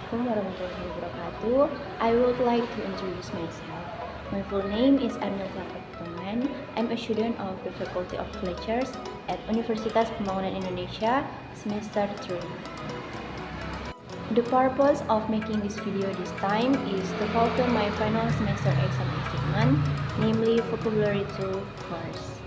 Assalamualaikum warahmatullahi wabarakatuh. I would like to introduce myself. My full name is Arnel Toman. I'm a student of the Faculty of Lectures at Universitas Pembangunan Indonesia, semester 3. The purpose of making this video this time is to fulfill my final semester exam achievement, namely Vocabulary Ii course.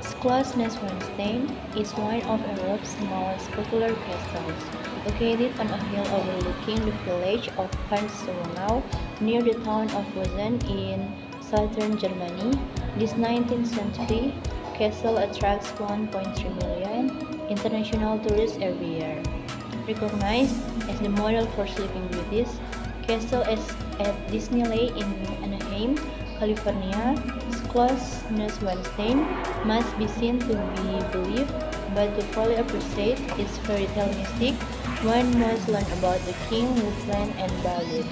Schloss Neuschwanstein is one of Europe's most popular castles, located on a hill overlooking the village of Hansenau near the town of Rosen in southern Germany. This 19th century castle attracts 1.3 million international tourists every year. Recognized as the model for sleeping beauties, castle is at Disneyland in Anaheim, California. Schloss Neuschwanstein must be seen to be believed, but to fully appreciate its fairy tale mystic, one must learn about the king who planned and built it.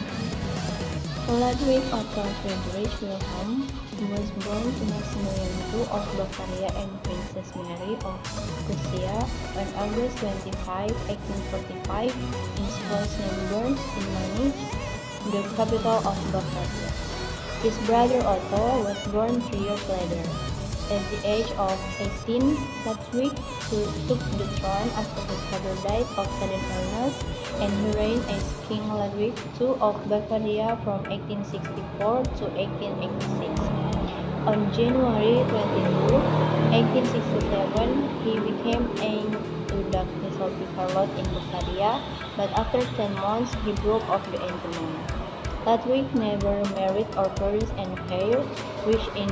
Ludwig Otto Friedrich Wilhelm was born to Maximilian II of Bavaria and Princess Mary of Prussia on August 25, 1845 in Schloss Lemberg in Munich, the capital of Bavaria. His brother Otto was born 3 years later. At the age of 18, Ludwig took the throne after his father died of sudden illness, and he reigned as King Ludwig II of Bavaria from 1864 to 1886. On January 22, 1867, he became heir to the Castle in Bavaria, but after 10 months, he broke off the engagement. Ludwig never married or produced an heir, which in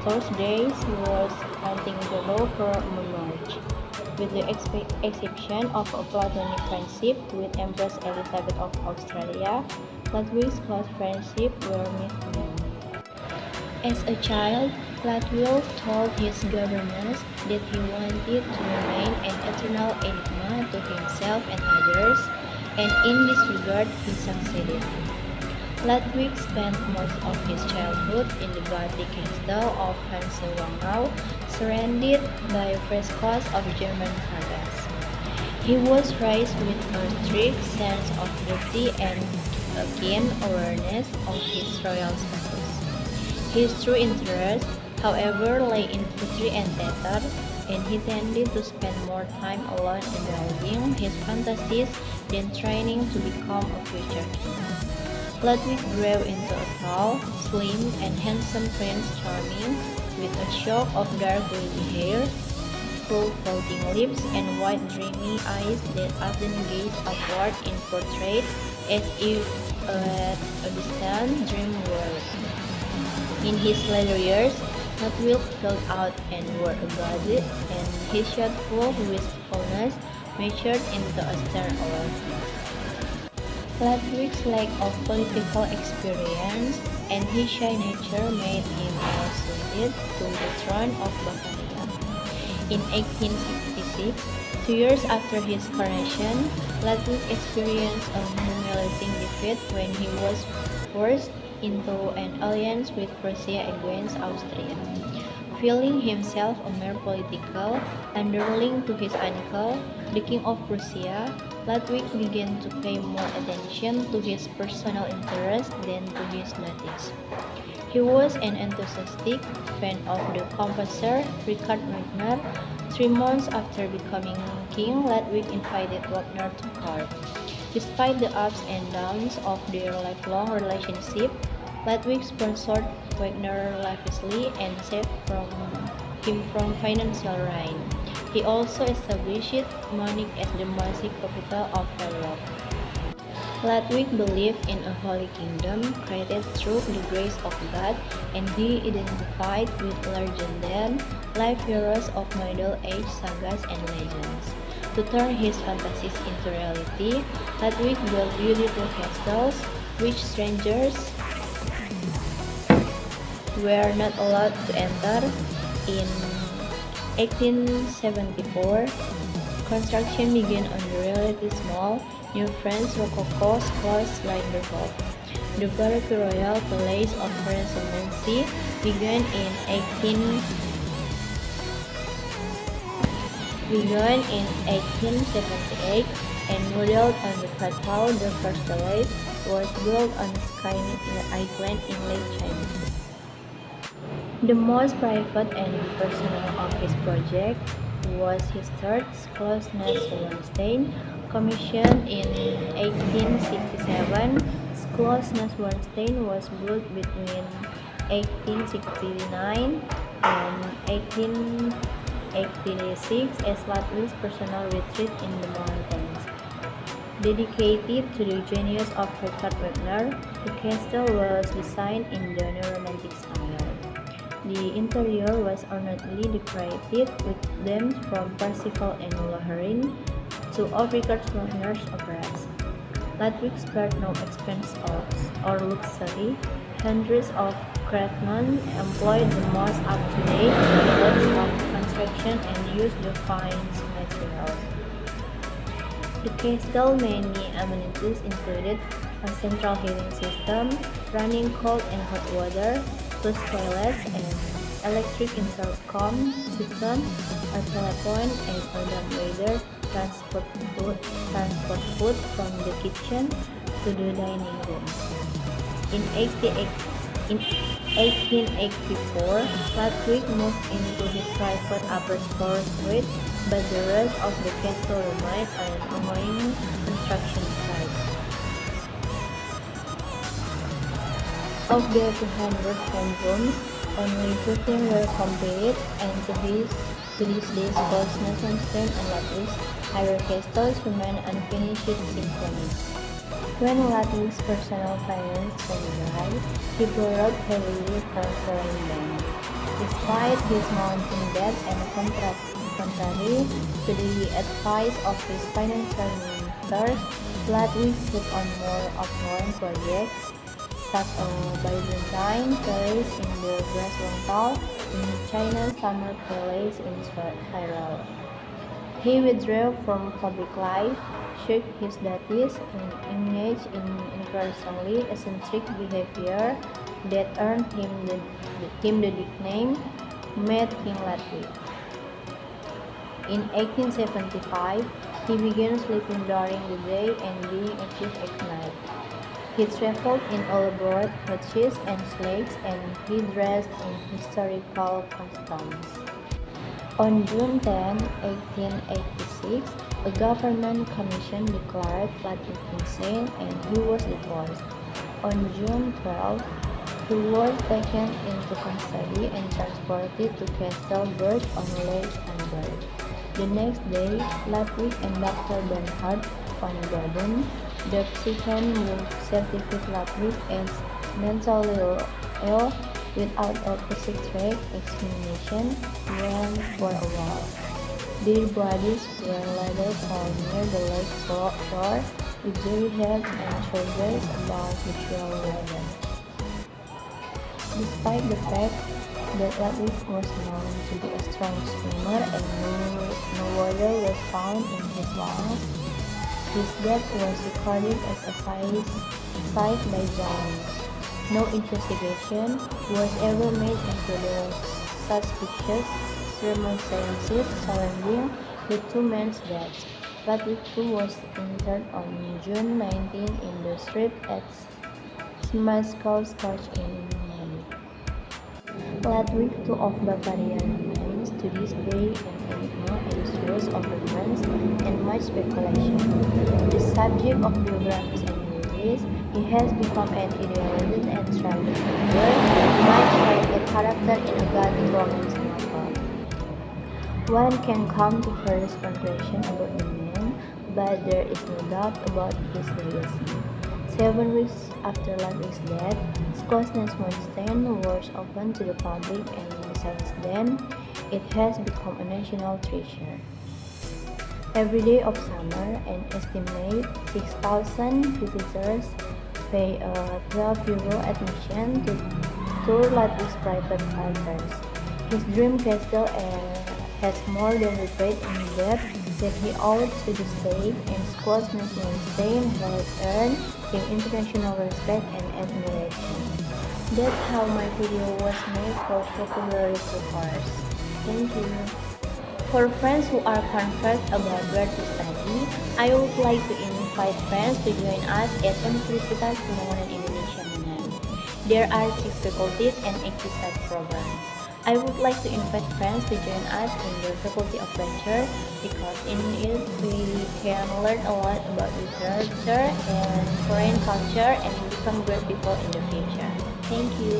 those days was hunting the law for marriage, with the exception of a platonic friendship with Empress Elizabeth of Australia. Ludwig's close friendship were mutual. As a child, Ludwig told his governess that he wanted to remain an eternal enigma to himself and others, and in this regard he succeeded. Ludwig spent most of his childhood in the Gothic castle of Hansenau, surrounded by frescoes of German sagas. He was raised with a strict sense of duty and a keen awareness of his royal status. His true interest, however, lay in poetry and theater, and he tended to spend more time alone indulging his fantasies than training to become a future king. Ludwig grew into a tall, slim, and handsome Prince Charming, with a shock of dark wavy hair, full floating lips, and wide dreamy eyes that often gazed upward in portrait as if at a distant dream world. In his later years, Ludwig filled out and wore a gauzy, and his youthful wistfulness matured into a stern alertness. Ludwig's lack of political experience and his shy nature made him well-suited to the throne of Bavaria. In 1866, 2 years after his coronation, Ludwig experienced a humiliating defeat when he was forced into an alliance with Prussia against Austria. Feeling himself a mere political underling to his uncle, the King of Prussia, Ludwig began to pay more attention to his personal interests than to his duties. He was an enthusiastic fan of the composer Richard Wagner. 3 months after becoming king, Ludwig invited Wagner to court. Despite the ups and downs of their lifelong relationship, Ludwig sponsored Wagner lavishly and saved him from financial ruin. He also established Munich as the music capital of Europe. Ludwig believed in a holy kingdom created through the grace of God, and he identified with larger-than-life heroes of Middle Age sagas and legends. To turn his fantasies into reality, Ludwig built beautiful castles, which strangers were not allowed to enter. In 1874, construction began on the relatively small New French Rococo Schloss Linderhof. The Baroque Royal Palace of Residency began in 1878 and modeled on the plateau. The first palace was built on Skynet Island in Lake China Sea. The most private and personal of his project was his third Schloss-Neuschwanstein, commissioned in 1867. Schloss-Neuschwanstein was built between 1869 and 1886 as Ludwig's personal retreat in the mountains. Dedicated to the genius of Richard Wagner, the castle was designed in the neo-romantic style. The interior was ornately decorated with themes from Parsifal and Lohengrin to all Richard Wagner's operas. Ludwig spared no expense or luxury. Hundreds of craftsmen employed the most up-to-date methods of construction and used the finest materials. The castle's many amenities included a central heating system, running cold and hot water, plus toilets and electric intercom system, a telephone, and a dumbwaiter transport food from the kitchen to the dining room. In 1884, Ludwig moved into his private upper floor suite, but the rest of the castle remained an ongoing construction site. Of the 210 rooms, only 15 were completed, and to this day, Schloss-Neuschwanstein and Ludwig's higher castles remain unfinished symphonies. When Ludwig's personal finance went dry, he borrowed heavily from foreign banks. Despite his mounting debt and contrary to the advice of his financial ministers, Ludwig took on more known projects, such as Byzantine Palace in the Graswangtal and China's Summer Palace in Tyrol. He withdrew from public life, shook his duties, and engaged in increasingly eccentric behavior that earned him the nickname Mad King Ludwig. In 1875, he began sleeping during the day and being active at night. He traveled in elaborate coaches and sleighs, and he dressed in historical costumes. On June 10, 1886, a government commission declared Ludwig insane and he was deposed. On June 12, he was taken into custody and transported to Castle Burg on Lake Hamburg. The next day, Ludwig and Dr. Bernhard van Baden, the physician who certified Ludwig as mentally ill without a psychiatric examination, went for a walk. Their bodies were later found near the lake shore with their heads and shoulders above the shore level. Despite the fact that Ludwig was known to be a strong swimmer and no water was found in his lungs, his death was recorded as a suicide by drowning. No investigation was ever made into the suspicious circumstances surrounding the two men's deaths. Ludwig II was interred on June 19 in the street at Smashkow's Church in Munich. Ludwig II of Bavaria remains to this day an enigma and the source of romance and much speculation. The subject of biographies and movies, he has become an idealized and tragic figure, much like a character in a Gothic romance novel. One can come to various conclusions about the man, but there is no doubt about his legacy. 7 weeks after Ludwig's death, Schloss-Neuschwanstein was opened to the public, and since then, it has become a national treasure. Every day of summer, an estimated 6,000 visitors pay a €12 admission to tour Ludwig's private quarters. His dream castle has more than repaid in debt that he owed to the state, and Schloss-Neuschwanstein has earned him international respect and admiration. That's how my video was made for vocabulary course. Thank you. For friends who are confused about where to study, I would like to invite friends to join us at Universitas Pembangunan Indonesia Manado. There are 6 faculties and 8 research programs. I would like to invite friends to join us in the Faculty of Literature because in it we can learn a lot about literature and foreign culture and become great people in the future. Thank you.